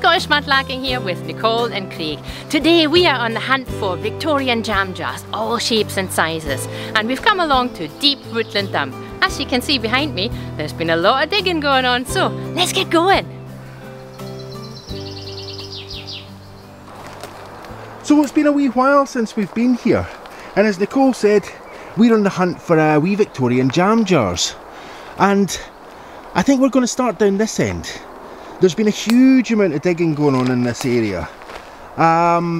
Scottish Mudlarking here with Nicole and Craig. Today we are on the hunt for Victorian jam jars, all shapes and sizes. And we've come along to deep woodland dump. As you can see behind me, there's been a lot of digging going on, so let's get going. So it's been a wee while since we've been here, and as Nicole said, we're on the hunt for wee Victorian jam jars. And I think we're going to start down this end. There's been a huge amount of digging going on in this area.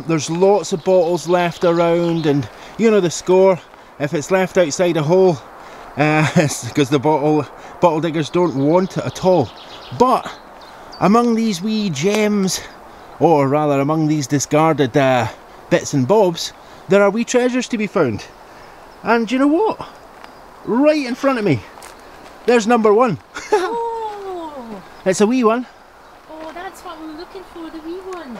There's lots of bottles left around, and you know the score. If it's left outside a hole, it's because the bottle diggers don't want it at all. But among these wee gems, or rather among these discarded bits and bobs, there are wee treasures to be found. And you know what? Right in front of me, there's number one. Oh. It's a wee one. Oh, that's what we're looking for, the wee ones.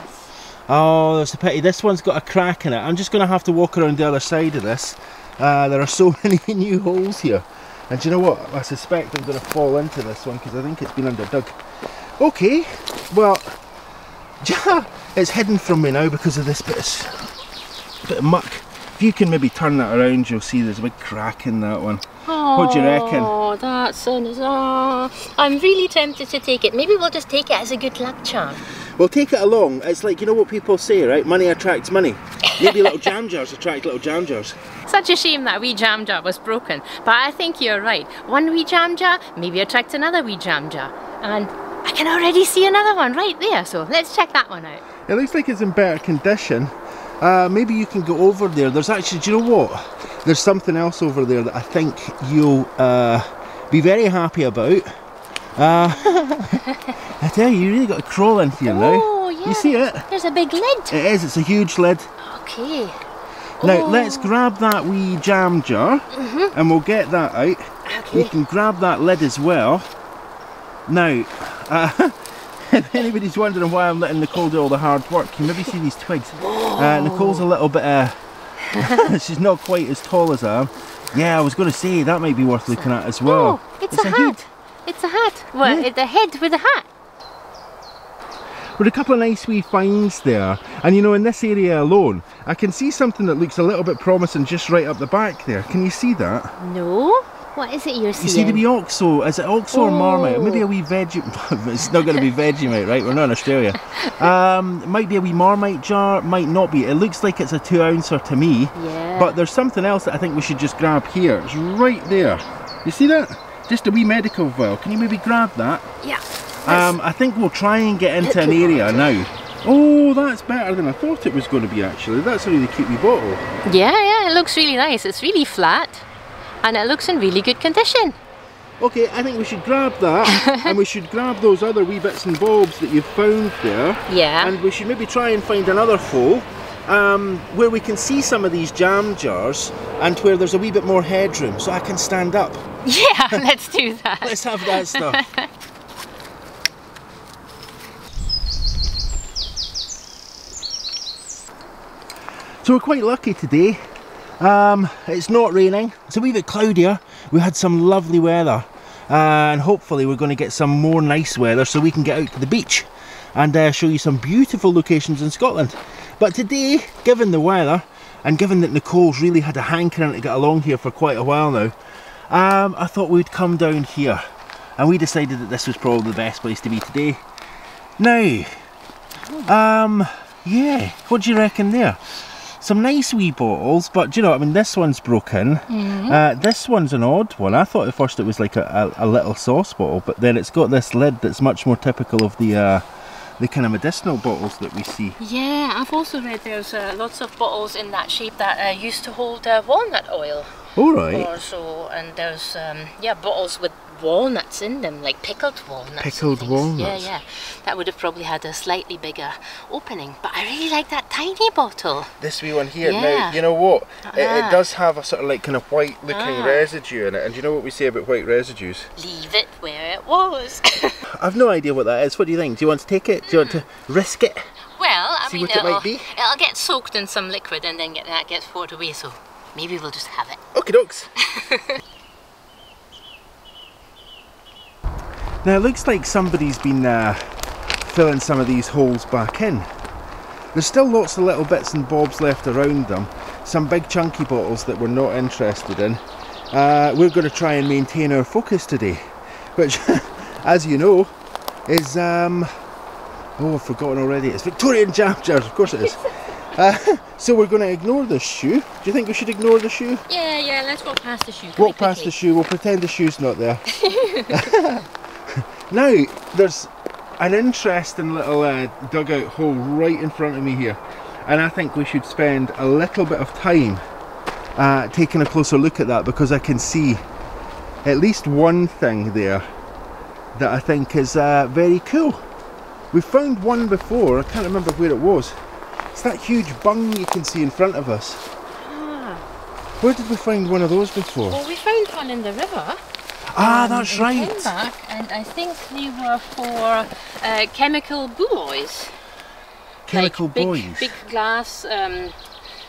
Oh, that's a pity. This one's got a crack in it. I'm just going to have to walk around the other side of this. There are so many new holes here. And do you know what? I suspect I'm going to fall into this one because I think it's been underdug. Okay, well, it's hidden from me now because of this bit of muck. If you can maybe turn that around, you'll see there's a big crack in that one. Oh, what do you reckon? Oh, that's I'm really tempted to take it. Maybe we'll just take it as a good luck charm. We'll take it along. It's like, you know what people say, right? Money attracts money. Maybe little jam jars attract little jam jars. Such a shame that wee jam jar was broken, but I think you're right. One wee jam jar maybe attracts another wee jam jar. And I can already see another one right there, so let's check that one out. It looks like it's in better condition. Maybe you can go over there. There's actually, do you know what? There's something else over there that I think you'll be very happy about. I tell you, you really got to crawl in here now. Oh, yeah. You see it? There's a big lid. It is, it's a huge lid. Okay. Now, let's grab that wee jam jar and we'll get that out. Okay. You can grab that lid as well. Now, if anybody's wondering why I'm letting Nicole do all the hard work, you maybe see these twigs. Nicole's a little bit, she's not quite as tall as I am. Yeah, I was going to say, that might be worth looking at as well. Oh, it's a hat. It's a hat. What, yeah. The head with a hat? With a couple of nice wee finds there. And you know, in this area alone, I can see something that looks a little bit promising just right up the back there. Can you see that? No. What is it you're seeing? You see the wee oxo, is it oxo or marmite? Or maybe a wee veggie, it's not going to be Vegemite, right? We're not in Australia. Might be a wee marmite jar, might not be. It looks like it's a 2-ouncer to me. Yeah. But there's something else that I think we should just grab here. It's right there. You see that? Just a wee medical vial. Can you maybe grab that? Yeah. I think we'll try and get into an area now. Oh, that's better than I thought it was going to be actually. That's a really cute wee bottle. Yeah, it looks really nice. It's really flat. And it looks in really good condition. Okay, I think we should grab that and we should grab those other wee bits and bobs that you've found there. Yeah. And we should maybe try and find another hole where we can see some of these jam jars and where there's a wee bit more headroom so I can stand up. Yeah, let's do that. Let's have that stuff. So we're quite lucky today. It's not raining, it's a wee bit cloudier. We had some lovely weather and hopefully we're going to get some more nice weather so we can get out to the beach and show you some beautiful locations in Scotland. But today, given the weather and given that Nicole's really had a hankering to get along here for quite a while now, I thought we'd come down here and we decided that this was probably the best place to be today. Now, yeah, what do you reckon there? Some nice wee bottles, but you know, I mean, this one's broken. This one's an odd one. I thought at first it was like a little sauce bottle, but then it's got this lid that's much more typical of the kind of medicinal bottles that we see. Yeah, I've also read there's lots of bottles in that shape that used to hold walnut oil. All right. Or so, and there's yeah, bottles with walnuts in them, like pickled walnuts. Pickled walnuts. Yeah, that would have probably had a slightly bigger opening. But I really like that tiny bottle. This wee one here. Yeah. Now, you know what? It does have a sort of like kind of white looking residue in it. And do you know what we say about white residues? Leave it where it was. I've no idea what that is. What do you think? Do you want to take it? Do you want to risk it? Well, I mean, it'll get soaked in some liquid and then that gets poured away. So maybe we'll just have it. Okie dokes. Now it looks like somebody's been filling some of these holes back in. There's still lots of little bits and bobs left around them. Some big chunky bottles that we're not interested in. We're going to try and maintain our focus today, which, as you know, is oh, I've forgotten already. It's Victorian jam jars, of course it is. So we're going to ignore this shoe. Do you think we should ignore the shoe? Yeah, let's walk past the shoe. Walk past the shoe, we'll pretend the shoe's not there. Now, there's an interesting little dugout hole right in front of me here. And I think we should spend a little bit of time taking a closer look at that, because I can see at least one thing there that I think is very cool. We found one before, I can't remember where it was. It's that huge bung you can see in front of us. Ah. Where did we find one of those before? Well, we found one in the river. Ah, that's right. We came back, and I think they were for chemical buoys. Chemical like buoys? Big glass,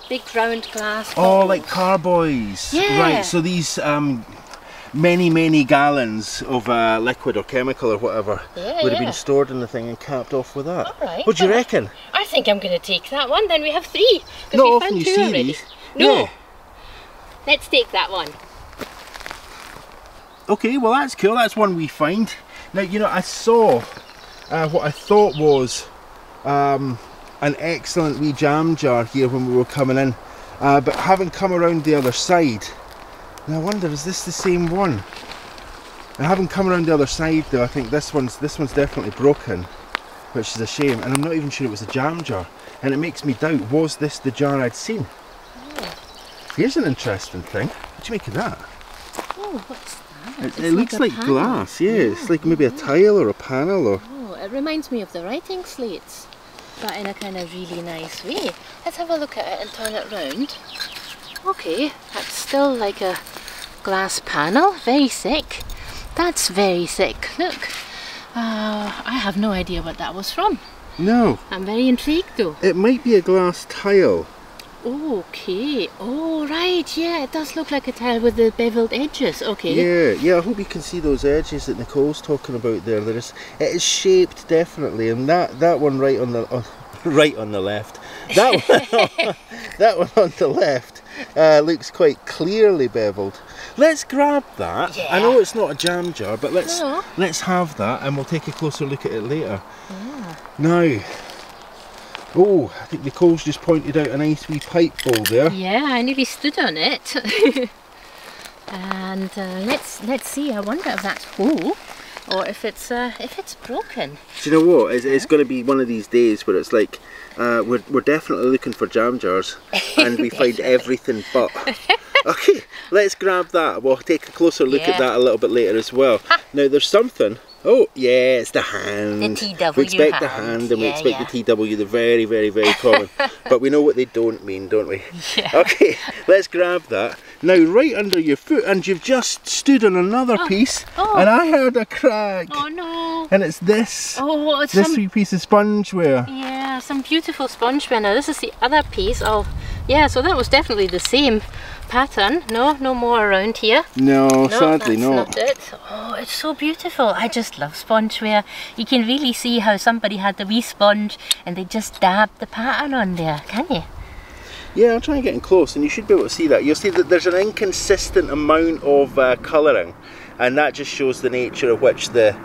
big round glass Oh, bottles. like carboys. Yeah. Right, so these many gallons of liquid or chemical or whatever would have been stored in the thing and capped off with that. Alright. What do you reckon? I think I'm going to take that one. Then we have 3. Not we often found you 2 see already. these. No. Yeah. Let's take that one. Okay, well that's cool. That's one we find. Now, you know, I saw what I thought was an excellent wee jam jar here when we were coming in, but having come around the other side, and I wonder, is this the same one? And having come around the other side though, I think this one's definitely broken, which is a shame, and I'm not even sure it was a jam jar, and it makes me doubt, was this the jar I'd seen? Oh. Here's an interesting thing. What do you make of that? Oh, what's that? It looks like panel. glass, yeah, it's like maybe a tile or a panel or... Oh, it reminds me of the writing slates, but in a kind of really nice way. Let's have a look at it and turn it round. Okay, that's still like a glass panel, very thick. That's very thick, look. I have no idea what that was from. No. I'm very intrigued though. It might be a glass tile. Okay, oh right, yeah, it does look like a tile with the beveled edges, okay. Yeah, I hope you can see those edges that Nicole's talking about there. It is shaped definitely, and that one right on the right on the left. That one, that one on the left looks quite clearly beveled. Let's grab that. Yeah. I know it's not a jam jar, but let's No. have that, and we'll take a closer look at it later. Yeah. Now. Oh, I think Nicole's just pointed out a nice wee pipe bowl there. Yeah, I nearly stood on it. And let's see. I wonder if that's whole or if it's broken. Do you know what? It's going to be one of these days where it's like we're definitely looking for jam jars and we find everything but. Okay, let's grab that. We'll take a closer look at that a little bit later as well. Now there's something. Oh yeah, it's the hand. The TW we expect hand. the hand and we expect the TW, the very, very, very common. But we know what they don't mean, don't we? Yeah. Okay, let's grab that. Now right under your foot, and you've just stood on another piece, and I heard a crack. Oh no. And it's this. Oh, it's this wee piece of spongeware. Yeah, some beautiful spongeware. Now this is the other piece. Oh, yeah, so that was definitely the same pattern. No more around here. No, sadly that's not. Not it. Oh, it's so beautiful. I just love spongeware. You can really see how somebody had the wee sponge and they just dabbed the pattern on there, can you? Yeah, I'll try and get in close and you should be able to see that. You'll see that there's an inconsistent amount of colouring, and that just shows the nature of which the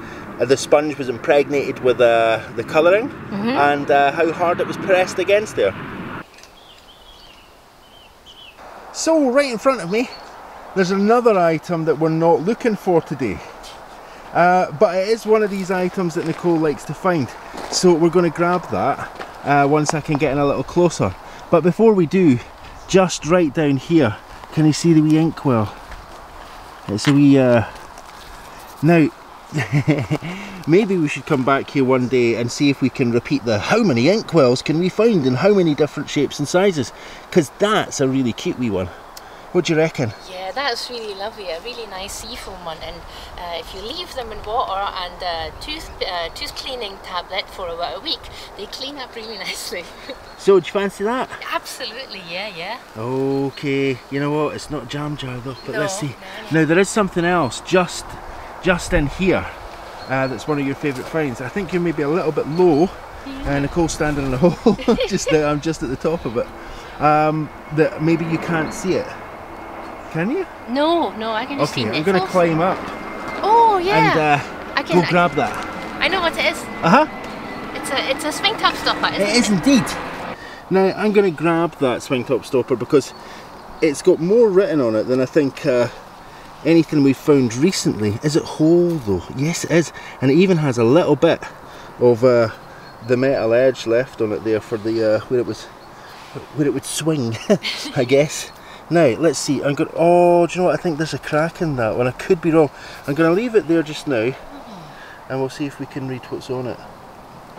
sponge was impregnated with the colouring and how hard it was pressed against there. So right in front of me there's another item that we're not looking for today, but it is one of these items that Nicole likes to find, so we're going to grab that once I can get in a little closer. But before we do, just right down here, can you see the wee inkwell? It's a wee now maybe we should come back here one day and see if we can repeat the how many inkwells can we find in how many different shapes and sizes, because that's a really cute wee one. What do you reckon? Yeah, that's really lovely, a really nice seafoam one, and if you leave them in water and tooth cleaning tablet for about a week, they clean up really nicely. So do you fancy that? Absolutely, yeah. Okay, you know what, it's not jam jar though, but No, let's see. no. Now there is something else just in here. that's one of your favourite finds. I think you're maybe a little bit low. Yeah. Nicole's standing in the hole. I'm just at the top of it. That maybe you can't see it. Can you? No, I can just see it. Okay, I'm going to climb up. Oh yeah. And we'll grab that. I know what it is. It's a swing top stopper, isn't it? It is indeed. Now I'm going to grab that swing top stopper because it's got more written on it than I think anything we've found recently. Is it whole though? Yes it is, and it even has a little bit of the metal edge left on it there for the where it would swing, I guess. Now let's see. I'm going. Oh, do you know what? I think there's a crack in that one. I could be wrong. I'm going to leave it there just now, and we'll see if we can read what's on it.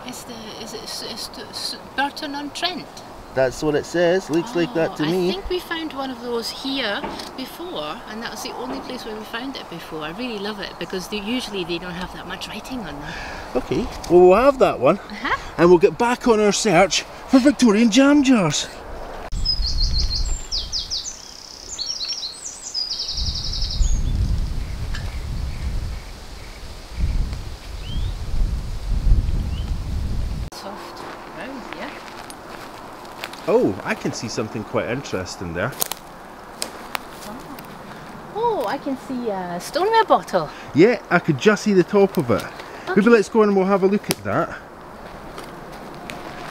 Is it Burton-on-Trent? That's what it says. Looks like that to me. I think we found one of those here before, and that was the only place where we found it before. I really love it because usually they don't have that much writing on them. Okay, well we'll have that one, and we'll get back on our search for Victorian jam jars. Oh, I can see something quite interesting there. Oh, I can see a stoneware bottle. Yeah, I could just see the top of it. Okay. Maybe let's go in and we'll have a look at that.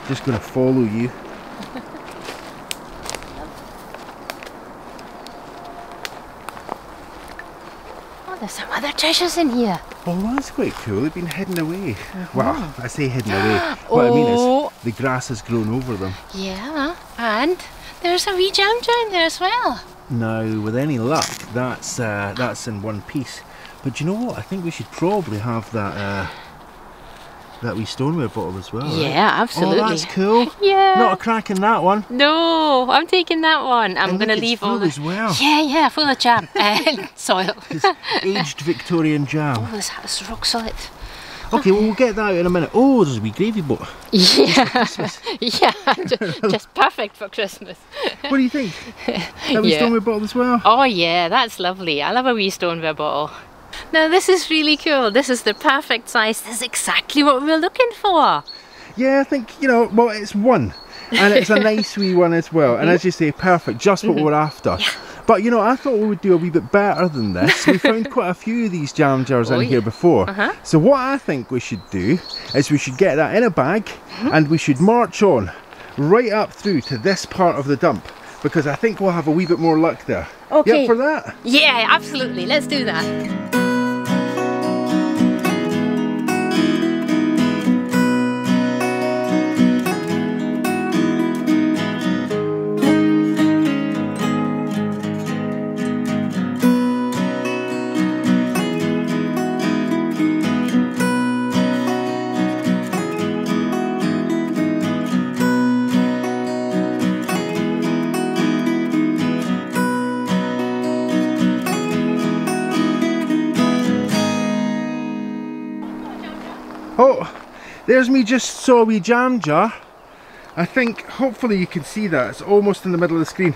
Just going to follow you. Oh, there's some other treasures in here. Oh, that's quite cool. They've been hidden away. Well, I say hidden away. What I mean is the grass has grown over them. Yeah, and there's a wee jam jar in there as well. Now, with any luck, that's in one piece. But you know what? I think we should probably have that that wee stoneware bottle as well. Yeah, right? Absolutely. Oh, that's cool. Yeah. Not a crack in that one. No, I'm taking that one. I'm going to leave all the... as well. Yeah, full of jam and soil. It's aged Victorian jam. Oh, it's rock solid. Okay, well we'll get that out in a minute. Oh, there's a wee gravy boat. Yeah, yeah, just perfect for Christmas. What do you think? That wee stoneware bottle as well? Oh yeah, that's lovely. I love a wee stoneware bottle. Now this is really cool. This is the perfect size. This is exactly what we were looking for. Yeah, I think, you know, well it's one. And it's a nice wee one as well. And as you say, perfect, just what we're after. Yeah. But you know, I thought we would do a wee bit better than this. We found quite a few of these jam jars in here before. So what I think we should do is we should get that in a bag and we should march on right up through to this part of the dump, because I think we'll have a wee bit more luck there. Okay. You up for that? Yeah, absolutely. Let's do that. Oh, there's me just saw a wee jam jar. I think, hopefully you can see that, it's almost in the middle of the screen.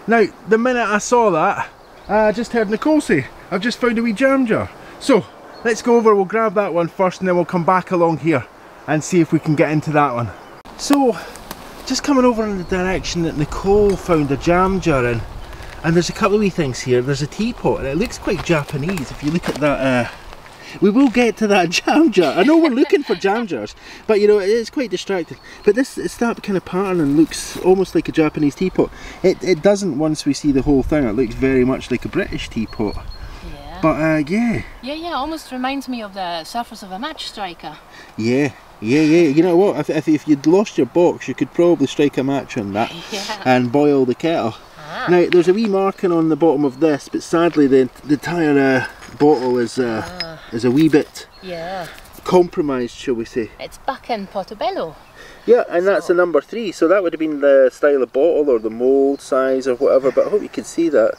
Now, the minute I saw that, I just heard Nicole say, I've just found a wee jam jar. So, let's go over, we'll grab that one first and then we'll come back along here and see if we can get into that one. So, just coming over in the direction that Nicole found a jam jar in, and there's a couple of wee things here. There's a teapot and it looks quite Japanese if you look at that. We will get to that jam jar. I know we're looking for jam jars, but you know, it is quite distracting. But it's that kind of pattern and looks almost like a Japanese teapot. It doesn't once we see the whole thing. It looks very much like a British teapot. Yeah. But yeah. Yeah, almost reminds me of the surface of a match striker. Yeah. You know what? If you'd lost your box, you could probably strike a match on that and boil the kettle. Now, there's a wee marking on the bottom of this, but sadly the entire bottle is a wee bit compromised, shall we say. It's back in Portobello. Yeah, and that's a number 3, so that would have been the style of bottle or the mould size or whatever, but I hope you can see that.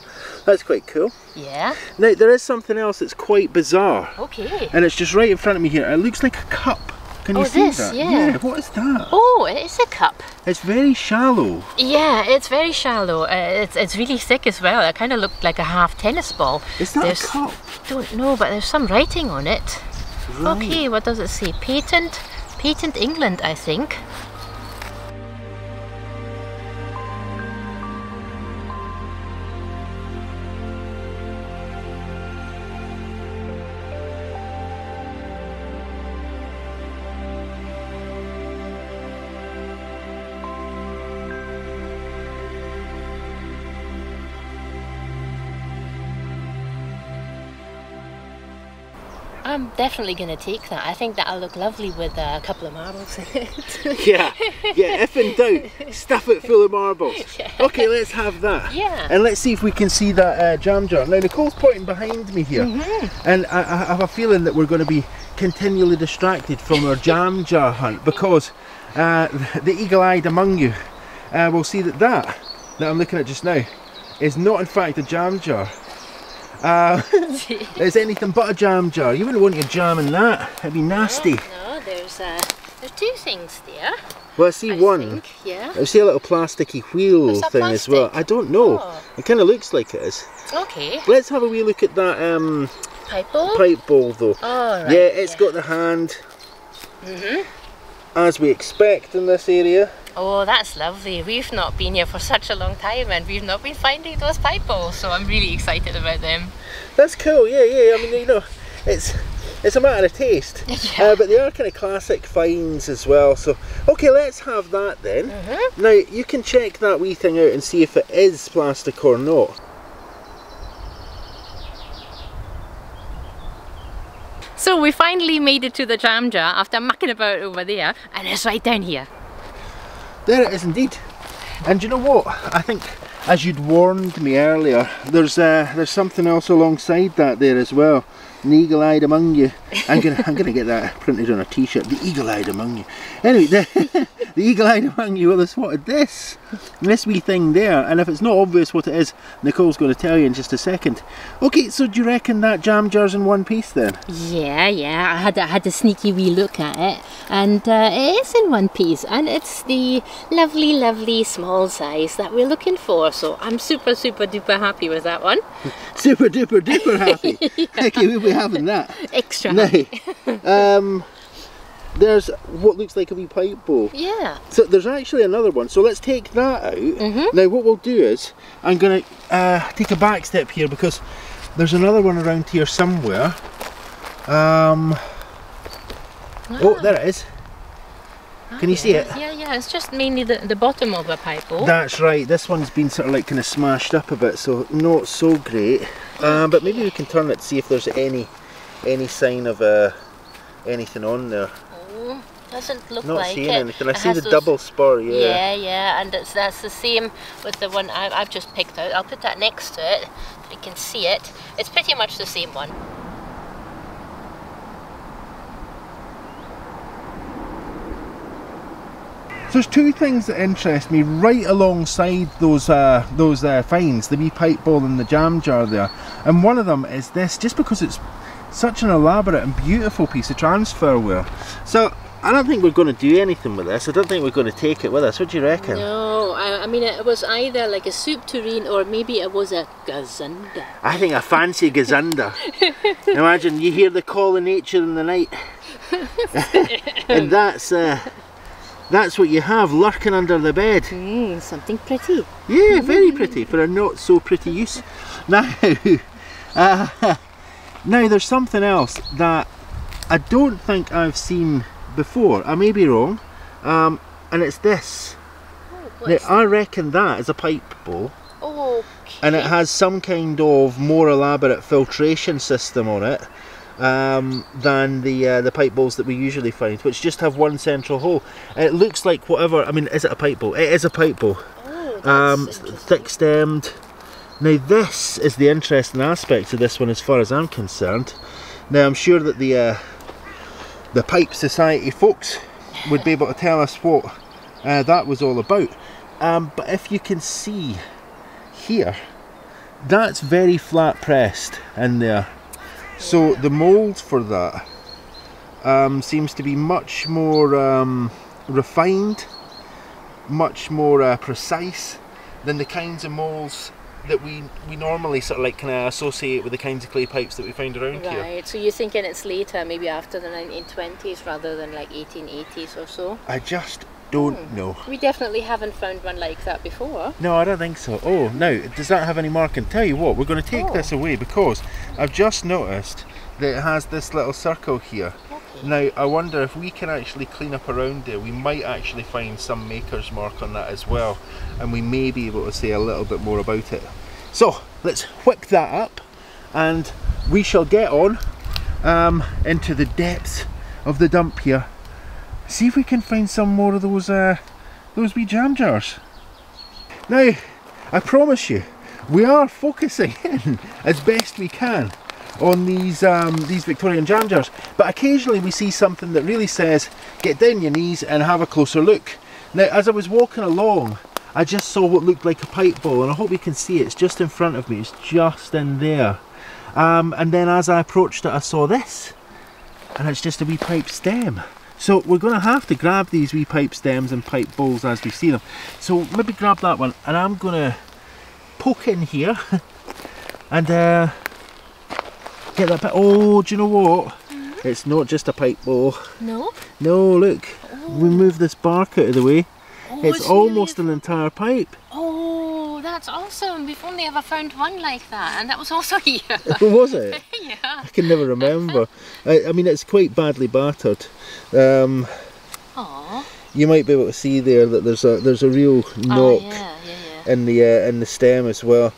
That's quite cool. Yeah. Now, there is something else that's quite bizarre. Okay. And it's just right in front of me here. It looks like a cup. Can you see that? Yeah, what is that? Oh, it is a cup. It's very shallow. Yeah, it's very shallow. It's really thick as well. It kind of looked like a half tennis ball. Is that a cup? I don't know, but there's some writing on it. Right. Okay, what does it say? Patent England, I think. I'm definitely going to take that. I think that'll look lovely with a couple of marbles in it. Yeah, if in doubt, stuff it full of marbles. Yeah. Okay, let's have that. Yeah. And let's see if we can see that jam jar. Now, Nicole's pointing behind me here, and I have a feeling that we're going to be continually distracted from our jam jar hunt, because the eagle-eyed among you will see that I'm looking at just now is not in fact a jam jar. It's anything but a jam jar. You wouldn't want your jam in that. It'd be nasty. No, there's two things there. Well, I see one. Think, yeah. I see a little plasticky wheel thing as well. I don't know. Oh. It kind of looks like it is. Okay. Let's have a wee look at that Pipe bowl? pipe bowl though. Oh, right. Yeah, it's got the hand. As we expect in this area. Oh, that's lovely. We've not been here for such a long time and we've not been finding those pipe bowls, so I'm really excited about them. That's cool, yeah. I mean, you know, it's a matter of taste. Yeah. But they are kind of classic finds as well. So, okay, let's have that then. Now, you can check that wee thing out and see if it is plastic or not. So we finally made it to the jam jar after mucking about over there, and it's right down here. There it is indeed. And you know what? I think, as you'd warned me earlier, there's something else alongside that there as well. An eagle-eyed among you. I'm gonna get that printed on a t-shirt. The eagle-eyed among you. Anyway, the eagle-eyed among you will have spotted this wee thing there. And if it's not obvious what it is, Nicole's going to tell you in just a second. Okay, so do you reckon that jam jar's in one piece then? Yeah. I had a sneaky wee look at it, and it is in one piece, and it's the lovely small size that we're looking for. So I'm super duper happy with that one. Super duper happy. Okay, we'll be having that. Extra now, happy. There's what looks like a wee pipe bowl. Yeah. So there's actually another one. So let's take that out. Now what we'll do is, I'm going to take a back step here because there's another one around here somewhere. Oh, there it is. Can you see it? Yeah, it's just mainly the bottom of a pipe bowl. That's right, this one's been sort of like kind of smashed up a bit, so not so great. But maybe we can turn it to see if there's any sign of anything on there. Oh, doesn't look not like seeing it. anything. I see the double spur, Yeah, and that's the same with the one I've just picked out. I'll put that next to it so you can see it. It's pretty much the same one. There's two things that interest me right alongside those finds, the wee pipe bowl and the jam jar there. And one of them is this, just because it's such an elaborate and beautiful piece of transferware. So I don't think we're going to do anything with this. I don't think we're going to take it with us. What do you reckon? No, I mean it was either like a soup tureen or maybe it was a gazunder. I think a fancy gazunder. Imagine you hear the call of nature in the night. And that's what you have lurking under the bed. Something pretty. Yeah, very pretty for a not so pretty use. Now, now there's something else that I don't think I've seen before. I may be wrong, and it's this. Now, I reckon that is a pipe bowl. Okay. And it has some kind of more elaborate filtration system on it than the pipe bowls that we usually find, which just have one central hole. It looks like whatever. I mean, is it a pipe bowl? It is a pipe bowl. Oh, thick stemmed. Now this is the interesting aspect of this one as far as I'm concerned. Now I'm sure that the Pipe Society folks would be able to tell us what that was all about. But if you can see here, that's very flat pressed in there. So the mould for that seems to be much more refined, much more precise than the kinds of moulds that we normally sort of like kind of associate with the kinds of clay pipes that we find around here. Right, so you're thinking it's later, maybe after the 1920s rather than like 1880s or so? I just don't know. We definitely haven't found one like that before. No, I don't think so. Oh, now, does that have any marking? Tell you what, we're going to take this away because I've just noticed that it has this little circle here. Okay. Now, I wonder if we can actually clean up around there, we might actually find some maker's mark on that as well, and we may be able to say a little bit more about it. So, let's whip that up and we shall get on into the depths of the dump here. See if we can find some more of those wee jam jars. Now, I promise you, we are focusing in as best we can on these Victorian jam jars, but occasionally we see something that really says, get down your knees and have a closer look. Now, as I was walking along, I just saw what looked like a pipe bowl, and I hope you can see it. It's just in front of me, it's just in there. And then as I approached it, I saw this, and it's just a wee pipe stem. So we're going to have to grab these wee pipe stems and pipe bowls as we see them. So maybe grab that one, and I'm going to poke in here and get that bit. Oh, do you know what? It's not just a pipe bowl. No? No, look. We move this bark out of the way. It's almost an entire pipe. Oh, that's awesome. We've only ever found one like that, and that was also here. Was it? Yeah. I can never remember. I mean, it's quite badly battered. You might be able to see there that there's a real knock in the stem as well,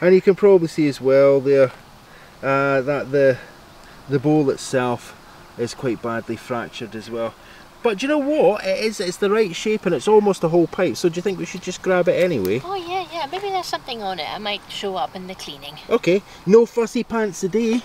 and you can probably see as well there that the bowl itself is quite badly fractured as well. But do you know what? It's the right shape and it's almost a whole pipe, so do you think we should just grab it anyway? Oh yeah, maybe there's something on it. I might show up in the cleaning. Okay, no fussy pants today.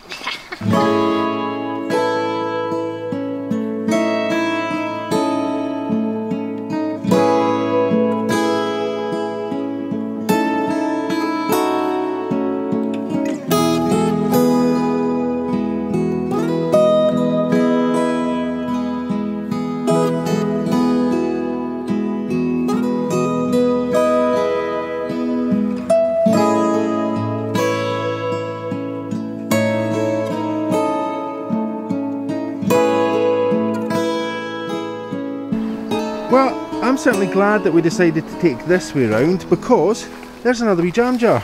Well, I'm certainly glad that we decided to take this way round, because there's another wee jam jar.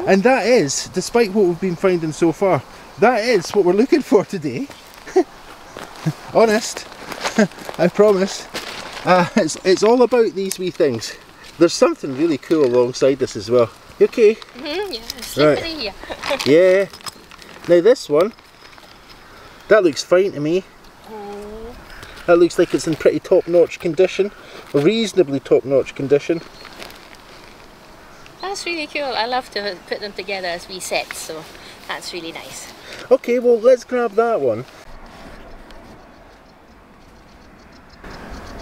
And that is, despite what we've been finding so far, that is what we're looking for today. Honest, I promise. It's all about these wee things. There's something really cool alongside this as well. You okay? Yeah, slippery here. Yeah. Now this one, that looks fine to me. That looks like it's in pretty top-notch condition, reasonably top-notch condition. That's really cool. I love to put them together as wee sets, so that's really nice. Okay, well let's grab that one.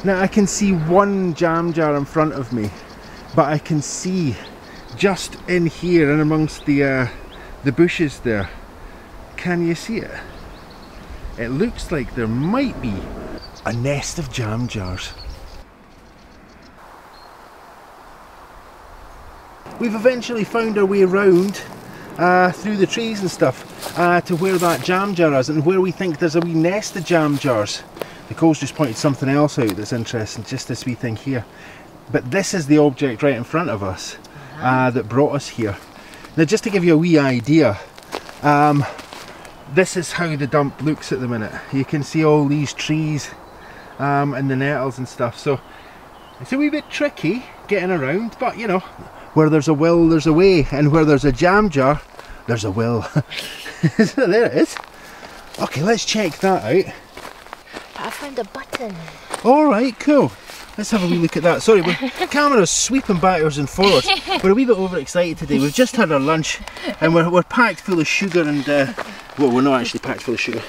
Now I can see one jam jar in front of me, but I can see just in here and amongst the bushes there. Can you see it? It looks like there might be a nest of jam jars. We've eventually found our way around through the trees and stuff to where that jam jar is, and where we think there's a wee nest of jam jars. Nicole's just pointed something else out that's interesting, just this wee thing here. But this is the object right in front of us that brought us here. Now, just to give you a wee idea, this is how the dump looks at the minute. You can see all these trees and the nettles and stuff, so it's a wee bit tricky getting around, but you know, where there's a will there's a way, and where there's a jam jar there's a will. So there it is. Okay, let's check that out. I found a button. Alright, cool. Let's have a wee look at that. Sorry, the camera's sweeping backwards and forwards. We're a wee bit overexcited today. We've just had our lunch and we're packed full of sugar and well, we're not actually packed full of sugar.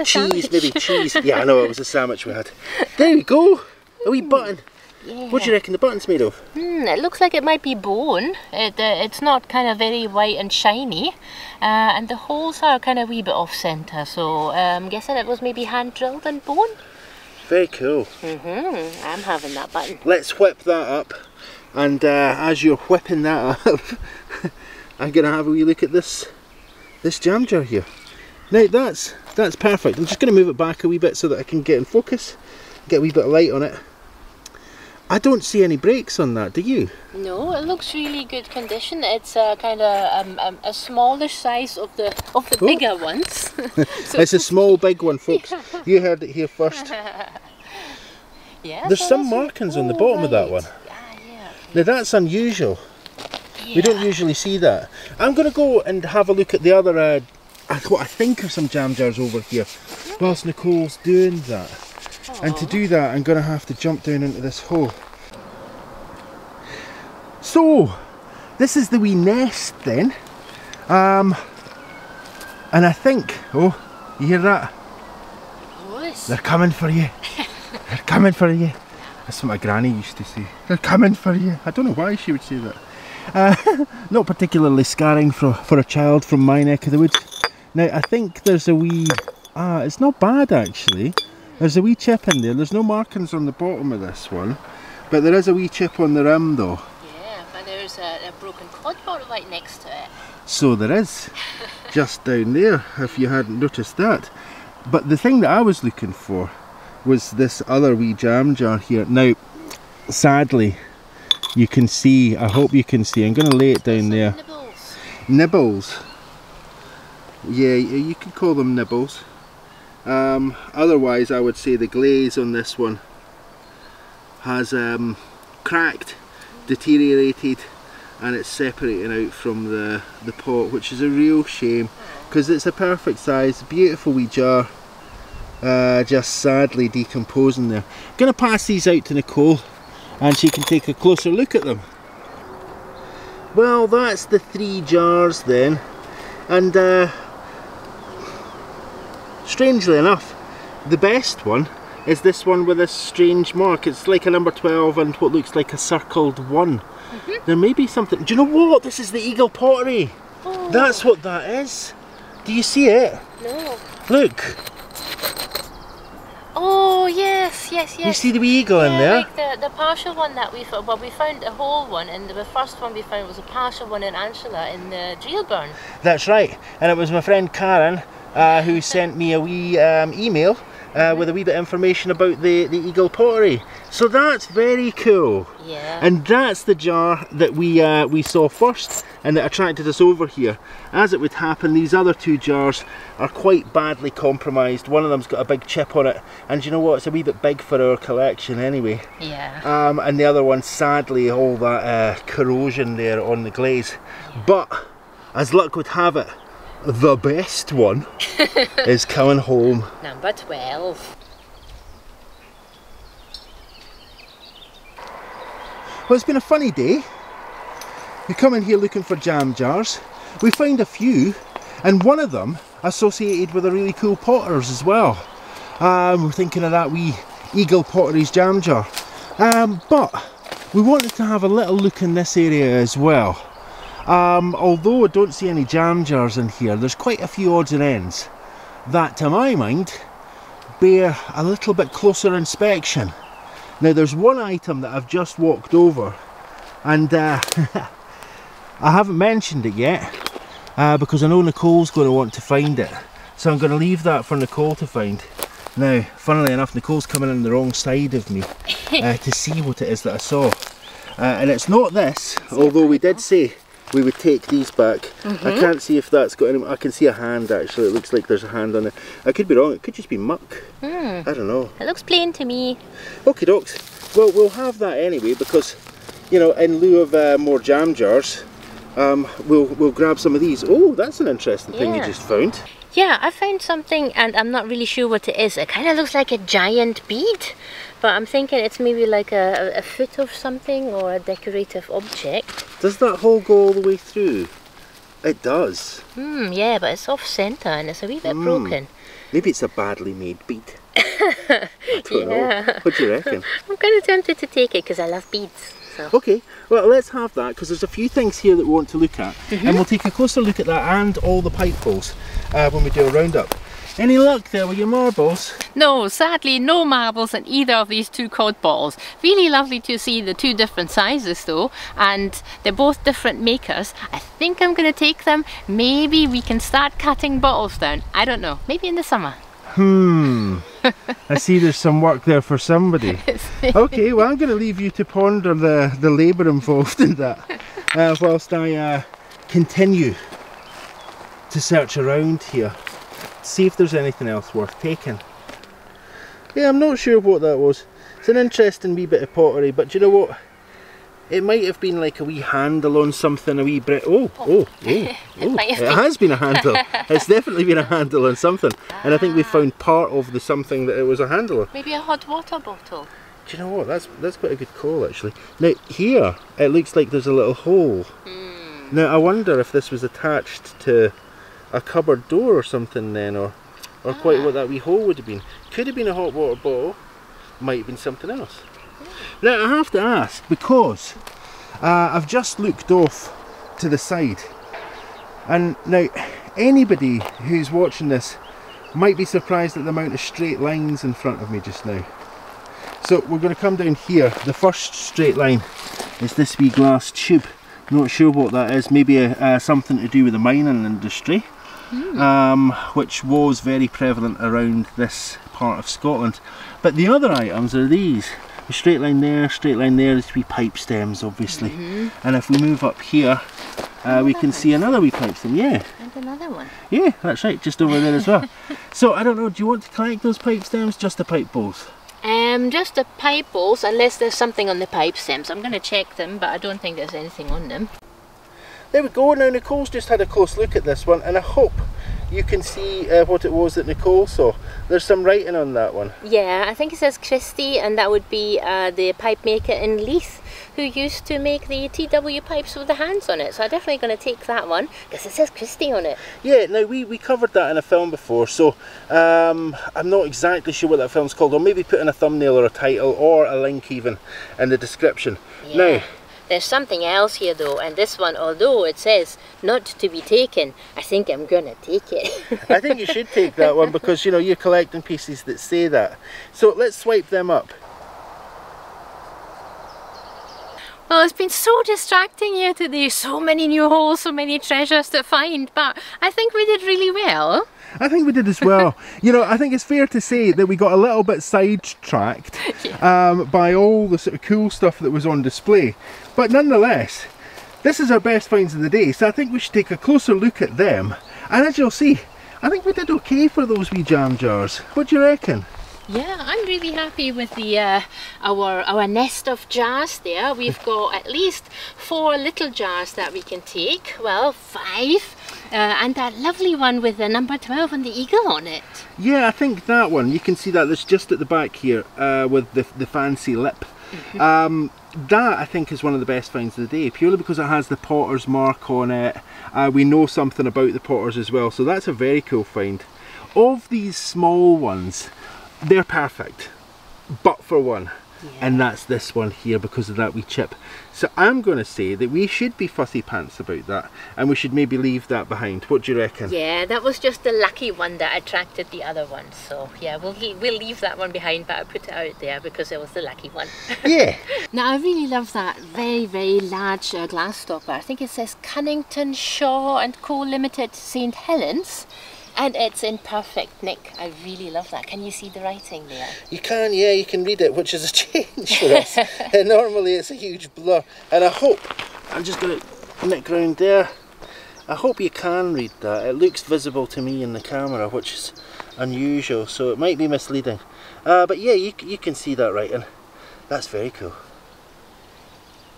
Cheese, maybe cheese. Yeah, I know, it was a sandwich we had. There we go, a wee button. Yeah. What do you reckon the button's made of? It looks like it might be bone. It's not kind of very white and shiny, and the holes are kind of a wee bit off centre, so I'm guessing it was maybe hand drilled in bone. Very cool. I'm having that button. Let's whip that up And as you're whipping that up, I'm going to have a wee look at this jam jar here. Now that's perfect. I'm just going to move it back a wee bit so that I can get in focus, get a wee bit of light on it. I don't see any breaks on that, do you? No, it looks really good condition. It's kind of a smallish size of the bigger ones. So it's a small big one, folks. Yeah. You heard it here first. Yeah, There's so some markings on the bottom of that one. Yeah. Now that's unusual. Yeah. We don't usually see that. I'm going to go and have a look at the other, what I think of some jam jars over here, whilst Nicole's doing that. Aww. And to do that, I'm going to have to jump down into this hole. So, this is the wee nest then. And I think, oh, you hear that? Yes. They're coming for you. They're coming for you. That's what my granny used to say. They're coming for you. I don't know why she would say that. Not particularly scarring for a child from my neck of the woods. Now, I think there's a wee... it's not bad actually. There's a wee chip in there. There's no markings on the bottom of this one, but there is a wee chip on the rim though. Yeah, but there's a broken cod bottle right next to it. So there is, just down there, if you hadn't noticed that. But the thing that I was looking for was this other wee jam jar here. Now, sadly, you can see, I hope you can see, I'm going to lay it down there. Nibbles. Nibbles. Yeah, you could call them nibbles. Otherwise I would say the glaze on this one has cracked, deteriorated, and it's separating out from the pot, which is a real shame because it's a perfect size, beautiful wee jar, just sadly decomposing there. I'm going to pass these out to Nicole and she can take a closer look at them. Well, that's the 3 jars then, and strangely enough, the best one is this one with this strange mark. It's like a number 12 and what looks like a circled 1. There may be something. Do you know what? This is the eagle pottery. Oh. That's what that is. Do you see it? No. Look. Oh yes, yes, yes. You see the wee eagle in there? Like the partial one that we found. Well, we found a whole one, and the first one we found was a partial one in Angela in the drill burn. That's right. And it was my friend Karen who sent me a wee email with a wee bit of information about the eagle pottery. So that's very cool. Yeah. And that's the jar that we saw first and that attracted us over here. As it would happen, these other 2 jars are quite badly compromised. One of them's got a big chip on it, and you know what, it's a wee bit big for our collection anyway. Yeah. And the other one, sadly, all that corrosion there on the glaze. Yeah. But as luck would have it, the best one is coming home. Number 12. Well, it's been a funny day. We come in here looking for jam jars. We found a few, and one of them associated with a really cool potter's as well. We're thinking of that wee Eagle Potteries jam jar. But we wanted to have a little look in this area as well. Although I don't see any jam jars in here, there's quite a few odds and ends that, to my mind, bear a little bit closer inspection. Now, there's one item that I've just walked over, and I haven't mentioned it yet because I know Nicole's going to want to find it, so I'm going to leave that for Nicole to find. Now, funnily enough, Nicole's coming on the wrong side of me to see what it is that I saw, and it's not this, although we did say we would take these back. I can't see if that's got any. I can see a hand actually. It looks like there's a hand on it. I could be wrong. It could just be muck. I don't know. It looks plain to me. Okie dokes. Well, we'll have that anyway because, you know, in lieu of more jam jars, we'll grab some of these. Oh, that's an interesting thing you just found. Yeah, I found something, and I'm not really sure what it is. It kind of looks like a giant bead, but I'm thinking it's maybe like a foot of something or a decorative object. Does that hole go all the way through? It does. Yeah, but it's off centre and it's a wee bit broken. Maybe it's a badly made bead. I don't know. What do you reckon? I'm kind of tempted to take it because I love beads. So. Okay, well, let's have that because there's a few things here that we want to look at, and we'll take a closer look at that and all the pipe holes when we do a roundup. Any luck there with your marbles? No, sadly no marbles in either of these two cod balls. Really lovely to see the two different sizes though, and they're both different makers. I think I'm going to take them. Maybe we can start cutting bottles down. I don't know, maybe in the summer. I see there's some work there for somebody. Okay, well I'm going to leave you to ponder the labour involved in that whilst I continue to search around here. See if there's anything else worth taking. Yeah, I'm not sure what that was. It's an interesting wee bit of pottery, but do you know what? It might have been like a wee handle on something, a wee bit. It has been a handle. It's definitely been a handle on something. And I think we found part of the something that it was a handle on. Maybe a hot water bottle. Do you know what? That's quite a good call actually. Now here, it looks like there's a little hole. Now I wonder if this was attached to a cupboard door or something then, or quite what that wee hole would have been. Could have been a hot water bottle, might have been something else. Now I have to ask, because I've just looked off to the side, and now anybody who's watching this might be surprised at the amount of straight lines in front of me just now. So we're going to come down here. The first straight line is this wee glass tube. Not sure what that is, maybe something to do with the mining industry. Which was very prevalent around this part of Scotland. But the other items are these. A straight line there, there's wee pipe stems obviously. And if we move up here, we can see another wee pipe stem, yeah. And another one. Yeah, that's right, just over there as well. So I don't know, do you want to collect those pipe stems, just the pipe bowls? Just the pipe bowls, unless there's something on the pipe stems. I'm going to check them, but I don't think there's anything on them. There we go. Now Nicole's just had a close look at this one, and I hope you can see what it was that Nicole saw. There's some writing on that one. Yeah, I think it says Christie, and that would be the pipe maker in Leith who used to make the TW pipes with the hands on it. So I'm definitely going to take that one because it says Christie on it. Yeah, now we covered that in a film before, so I'm not exactly sure what that film's called. I'll maybe put in a thumbnail or a title or a link even in the description. Yeah. Now, there's something else here though, and this one, although it says not to be taken, I think I'm gonna take it. I think you should take that one because, you know, you're collecting pieces that say that. So let's swipe them up. Well, it's been so distracting here today, so many new holes, so many treasures to find, but I think we did really well. I think we did as well. You know, I think it's fair to say that we got a little bit sidetracked by all the sort of cool stuff that was on display. But nonetheless, this is our best finds of the day, so I think we should take a closer look at them. And as you'll see, I think we did okay for those wee jam jars. What do you reckon? Yeah, I'm really happy with the our nest of jars there. We've got at least 4 little jars that we can take. Well, 5. And that lovely one with the number 12 and the eagle on it. Yeah, I think that one, you can see that that's just at the back here with the fancy lip. That I think is one of the best finds of the day, purely because it has the potter's mark on it. We know something about the potters as well, so that's a very cool find. Of these small ones, they're perfect, but for one. Yeah. And that's this one here because of that wee chip. So I'm going to say that we should be fussy pants about that, and we should maybe leave that behind. What do you reckon? Yeah, that was just the lucky one that attracted the other ones. So yeah, we'll leave that one behind, but I put it out there because it was the lucky one. Yeah. Now I really love that very, very large glass stopper. I think it says Cunnington Shaw and Co Limited, St Helens. And it's in perfect nick. I really love that. Can you see the writing there? You can, yeah, you can read it, which is a change for us. Normally it's a huge blur. And I hope, I'm just going to nick round there. I hope you can read that. It looks visible to me in the camera, which is unusual, so it might be misleading. But yeah, you can see that writing. That's very cool.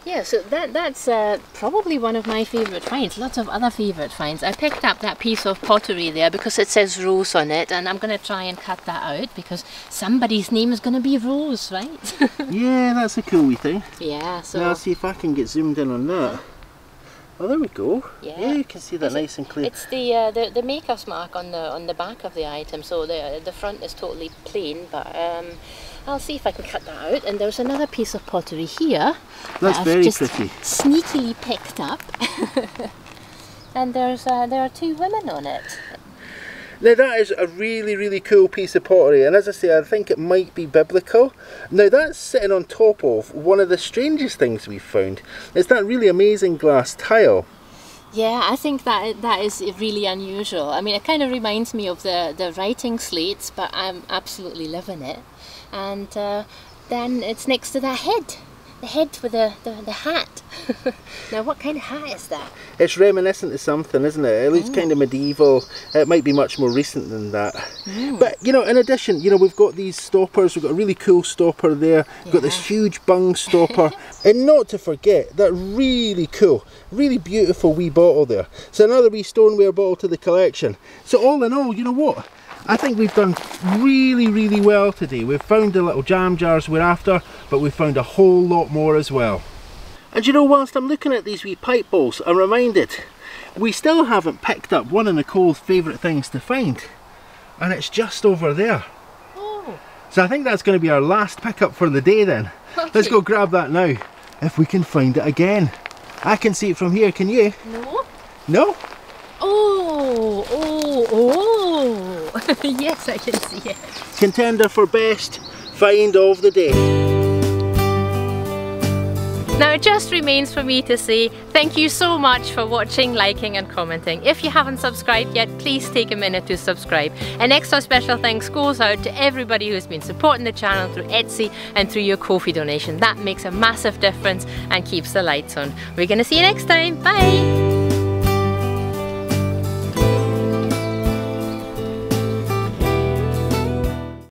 Yeah, so that's probably one of my favourite finds. Lots of other favourite finds. I picked up that piece of pottery there because it says Rose on it, and I'm going to try and cut that out because somebody's name is going to be Rose, right? Yeah, that's a cool wee thing. Yeah, so... Now I'll see if I can get zoomed in on that. Oh, there we go. Yeah, you can see that nice and clear. It's the maker's mark on the back of the item, so the front is totally plain, but I'll see if I can cut that out. And there's another piece of pottery here. That's very pretty. Sneakily picked up. And there are 2 women on it. Now that is a really, really cool piece of pottery, and as I say, I think it might be biblical. Now that's sitting on top of one of the strangest things we've found. It's that really amazing glass tile. Yeah, I think that is really unusual. I mean, it kind of reminds me of the writing slates, but I'm absolutely loving it. And then it's next to that head. The head with the hat. Now, what kind of hat is that? It's reminiscent of something, isn't it? It looks kind of medieval. It might be much more recent than that. But, you know, in addition, you know, we've got these stoppers. We've got a really cool stopper there. We've got this huge bung stopper. And not to forget that really cool, really beautiful wee bottle there. So another wee stoneware bottle to the collection. So all in all, you know what? I think we've done really, really well today. We've found the little jam jars we're after, but we've found a whole lot more as well. And you know, whilst I'm looking at these wee pipe bowls, I'm reminded we still haven't picked up one of Nicole's favourite things to find, and it's just over there. Oh. So I think that's going to be our last pickup for the day then. Okay. Let's go grab that now, if we can find it again. I can see it from here, can you? No. No? Oh, oh, oh. Yes, I can see it. Contender for best find of the day. Now it just remains for me to say thank you so much for watching, liking and commenting. If you haven't subscribed yet, please take a minute to subscribe. An extra special thanks goes out to everybody who's been supporting the channel through Etsy and through your Ko-fi donation. That makes a massive difference and keeps the lights on. We're going to see you next time. Bye!